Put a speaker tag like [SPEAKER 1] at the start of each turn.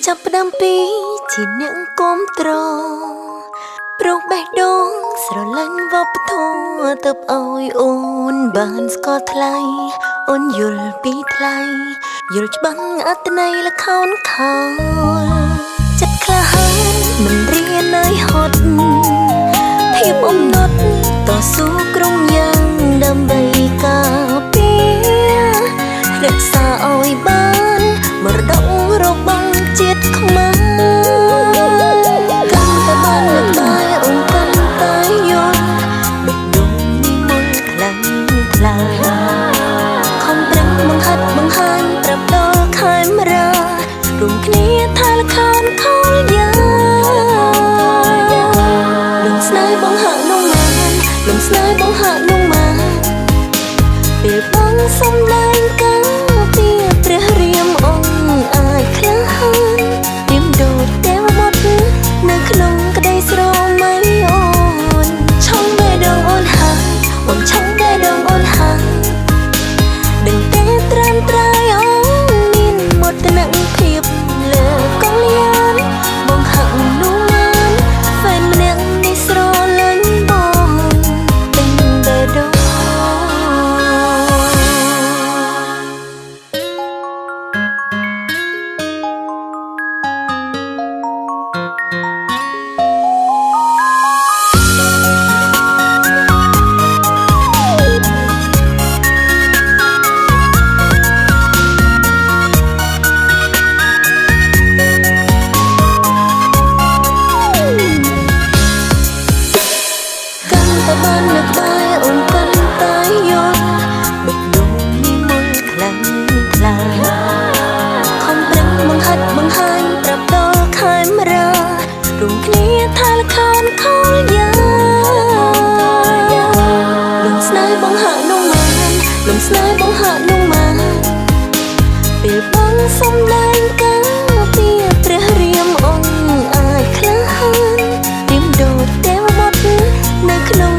[SPEAKER 1] ចាប់ផ្ដើមពីជាអ្នកគាំទ្រប្រុសបេះដូងស្រឡាញ់វប្បធម៌ទៅឲ្យអូនបានស្គាល់ថ្លៃអូនយល់ពីថ្លៃយល់ច្បាស់អត្ថន័យល្ខោនខោលចិត្តក្លាហានមិនរៀននៅហត់ភាពអំណត់តស៊ូក្រុងយ៉ាងដើម្បីការពាររក្សាឲ្យបានមរតករបស់ជាតិខ្មែរកាន់តែបានលើកដៃអូនកាន់តែយល់បេះដូងនេះមុនខ្លាំងខ្លាខំប្រឹងបង្ហាត់បង្ហាញប្រាប់ដល់ខេមរារួមគ្នាថាល្ខោនខោលយ៉ាងលំស្នេហ៍បងហាក់នំបានលំស្នេហ៍បងហាក់នំបានពេលបងសំដែងការពីព្រះរាមអង្គអាចក្លាហានទៀមដូតទេវបុត្រនៅក្នុងក្តីស្រមៃអូនឆុងបេះដូងអូនហើយបងឆុងបេះដូងអូនហើយដឹងទេត្រាំត្រៃអូនមានមោទនភាពលើកលយានបងហាក់នោះបានហ្វេនម្នាក់នេះស្រលាញ់បងពេញបេះដូងតែបាននឹកដែរអូនកាន់តែយល់បេះដូងនេះមុនខ្លាំងខ្លាខំប្រឹងបង្ហាត់បង្ហាញប្រាប់ដល់ខេមរារួមគ្នាថាល្ខោនខោលយ៉ាងលំស្នេហ៍បងហាក់នំបានលំស្នេហ៍បងហាក់នំបានពេលបងសំដែងការពីព្រះរាមអង្គអាចក្លាហានទៀមដូតទេវបុត្រនៅក្នុង